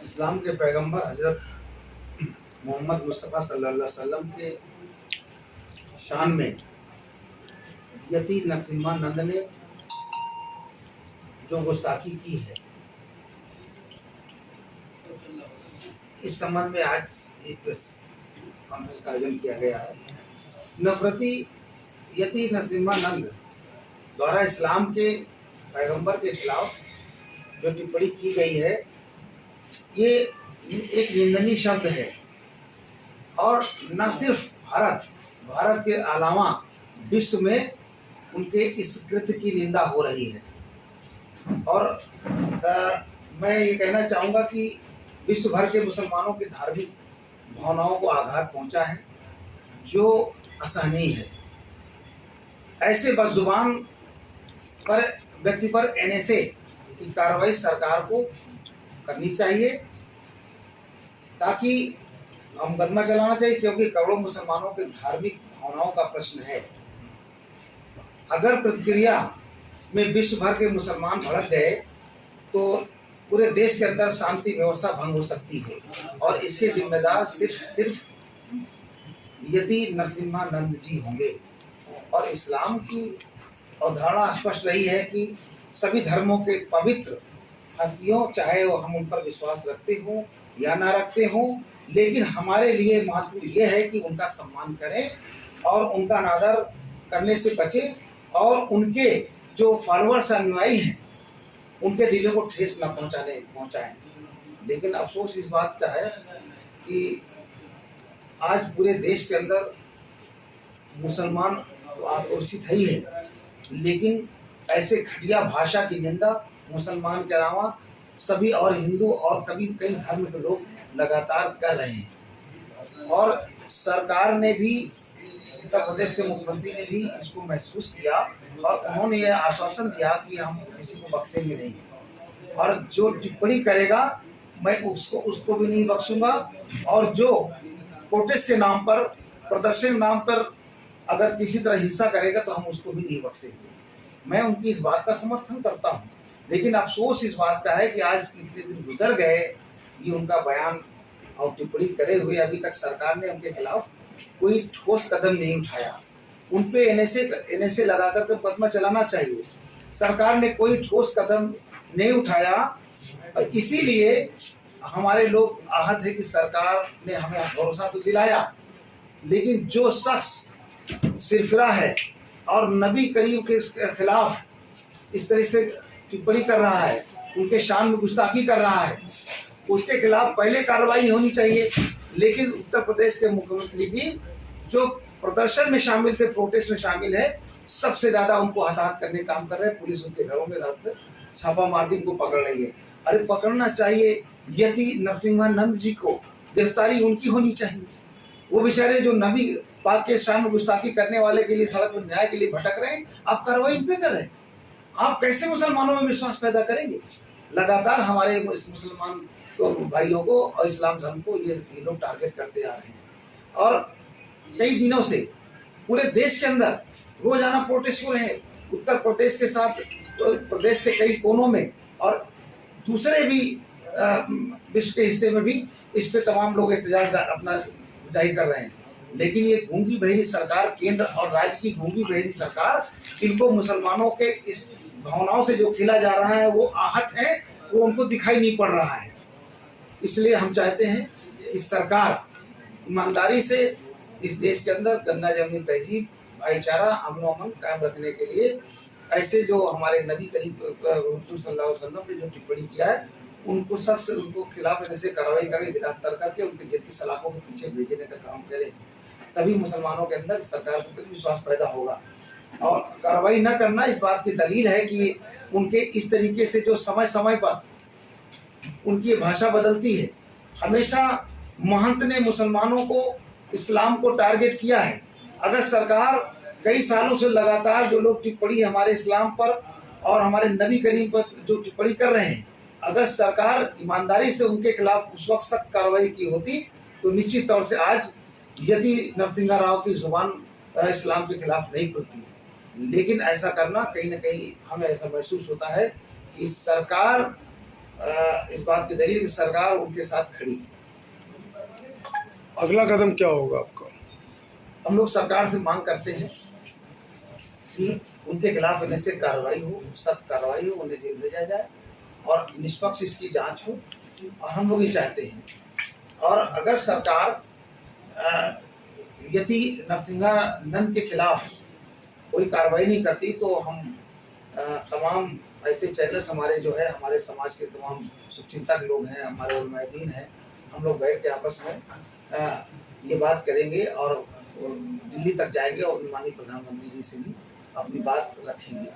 इस्लाम के पैगंबर हजरत मोहम्मद मुस्तफ़ा सल्लल्लाहु अलैहि वसल्लम के शान में यति नरसिम्हानंद ने जो गुस्ताखी की है, इस संबंध में आज एक प्रेस कॉन्फ्रेंस का आयोजन किया गया है। नफरती यति नरसिम्हानंद द्वारा इस्लाम के पैगंबर के खिलाफ जो टिप्पणी की गई है, ये एक निंदनीय शब्द है और न सिर्फ भारत के अलावा विश्व में उनके इस कृत्य की निंदा हो रही है। और मैं ये कहना चाहूँगा कि विश्व भर के मुसलमानों की धार्मिक भावनाओं को आघात पहुंचा है, जो असहनीय है। ऐसे बदजुबान पर व्यक्ति पर एनएसए की कार्रवाई सरकार को करनी चाहिए, ताकि मुकदमा चलाना चाहिए, क्योंकि करोड़ों मुसलमानों के धार्मिक भावनाओं का प्रश्न है। अगर प्रतिक्रिया में विश्व भर के मुसलमान भड़क गए तो पूरे देश के अंदर शांति व्यवस्था भंग हो सकती है, और इसके जिम्मेदार सिर्फ यति नरसिम्हानंद जी होंगे। और इस्लाम की अवधारणा स्पष्ट रही है कि सभी धर्मों के पवित्र हस्तियों, चाहे वो हम उन पर विश्वास रखते हों या ना रखते हों, लेकिन हमारे लिए महत्वपूर्ण ये है कि उनका सम्मान करें और उनका अनादर करने से बचें, और उनके जो फॉलोअर्स अनुयायी हैं उनके दिलों को ठेस न पहुंचाएं। लेकिन अफसोस इस बात का है कि आज पूरे देश के अंदर मुसलमान तो आक्रोशित ही है, लेकिन ऐसे घटिया भाषा की निंदा मुसलमान के अलावा सभी और हिंदू और कई धर्म के लोग लगातार कर रहे हैं। और सरकार ने भी, उत्तर प्रदेश के मुख्यमंत्री ने भी इसको महसूस किया और उन्होंने यह आश्वासन दिया कि हम किसी को बख्शेंगे नहीं, और जो टिप्पणी करेगा मैं उसको भी नहीं बख्शूंगा, और जो प्रोटेस्ट के नाम पर, प्रदर्शन के नाम पर अगर किसी तरह हिंसा करेगा तो हम उसको भी नहीं बख्शेंगे। मैं उनकी इस बात का समर्थन करता हूँ, लेकिन अफसोस इस बात का है कि आज इतने दिन गुजर गए, ये उनका बयान और टिप्पणी करे हुए अभी तक सरकार ने उनके खिलाफ कोई ठोस कदम नहीं उठाया। उन पे एनएसए लगाकर के मुकदमा चलाना चाहिए। सरकार ने कोई ठोस कदम नहीं उठाया, और इसीलिए हमारे लोग आहत है कि सरकार ने हमें भरोसा तो दिलाया, लेकिन जो शख्स सिरफिरा है और नबी करीम के खिलाफ इस तरह से टिप्पणी कर रहा है, उनके शान में गुस्ताखी कर रहा है, उसके खिलाफ पहले कार्रवाई होनी चाहिए। लेकिन उत्तर प्रदेश के मुख्यमंत्री जी जो प्रदर्शन में शामिल थे, प्रोटेस्ट में शामिल है, सबसे ज्यादा उनको हताहत करने का काम कर रहे हैं। पुलिस उनके घरों में रात में छापा मार दी, उनको पकड़ रही है। अरे पकड़ना चाहिए, यदि नरसिम्हानंद जी को गिरफ्तारी उनकी होनी चाहिए। वो बेचारे जो नबी पाक के शान में गुस्ताखी करने वाले के लिए सड़क पर न्याय के लिए भटक रहे हैं, आप कार्रवाई इन पे कर रहे हैं। आप कैसे मुसलमानों में विश्वास पैदा करेंगे? लगातार हमारे मुसलमान भाइयों को और इस्लाम धर्म को ये लोग टारगेट करते आ रहे हैं, और कई दिनों से पूरे देश के अंदर रोजाना प्रोटेस्ट हो रहे हैं। उत्तर प्रदेश के साथ प्रदेश के कई कोनों में और दूसरे भी विश्व के हिस्से में भी इस पे तमाम लोग एहतजाज अपना जाहिर कर रहे हैं। लेकिन ये गूंगी बहरी सरकार, केंद्र और राज्य की गूंगी बहरी सरकार, इनको मुसलमानों के इस भावनाओं से जो खिला जा रहा है वो आहत है, वो उनको दिखाई नहीं पड़ रहा है। इसलिए हम चाहते हैं कि सरकार ईमानदारी से इस देश के अंदर गंगा जमनी तहजीब, भाईचारा, अमन अमन कायम रखने के लिए ऐसे जो हमारे नबी करीम सल्लल्लाहु अलैहि वसल्लम ने जो टिप्पणी किया है, उनको सख्त उनको खिलाफ ऐसे कार्रवाई करें, गिरफ्तार करके उनके जेल की सलाखों के पीछे भेजने का काम करें। तभी मुसलमानों के अंदर सरकार के प्रति विश्वास पैदा होगा। और कार्रवाई न करना इस बात की दलील है कि उनके इस तरीके से जो समय समय पर उनकी भाषा बदलती है। हमेशा महंत ने मुसलमानों को, इस्लाम को टारगेट किया है। अगर सरकार कई सालों से लगातार जो लोग टिप्पणी हमारे इस्लाम पर और हमारे नबी करीम पर जो टिप्पणी कर रहे हैं, अगर सरकार ईमानदारी से उनके खिलाफ उस वक्त सख्त कार्रवाई की होती तो निश्चित तौर से आज यदि नरसिंह राव की जुबान इस्लाम के खिलाफ नहीं खुलती। लेकिन ऐसा करना कहीं ना कहीं हमें ऐसा महसूस होता है कि सरकार इस बात की दलील कि सरकार उनके साथ खड़ी है। अगला कदम क्या होगा आपका? हम लोग सरकार से मांग करते हैं कि उनके खिलाफ निश्चित कार्रवाई हो, सख्त कार्रवाई हो, उन्हें जेल भेजा जाए और निष्पक्ष इसकी जांच हो। और हम लोग ये चाहते हैं, और अगर सरकार यदि नरसिंहानंद के खिलाफ कोई कार्रवाई नहीं करती तो हम तमाम ऐसे चैनल्स हमारे जो है, हमारे समाज के तमाम शुभचिंतक लोग हैं, हमारे उलमाए-दीन हैं, हम लोग बैठ के आपस में ये बात करेंगे और दिल्ली तक जाएंगे और माननीय प्रधानमंत्री जी से भी अपनी बात रखेंगे।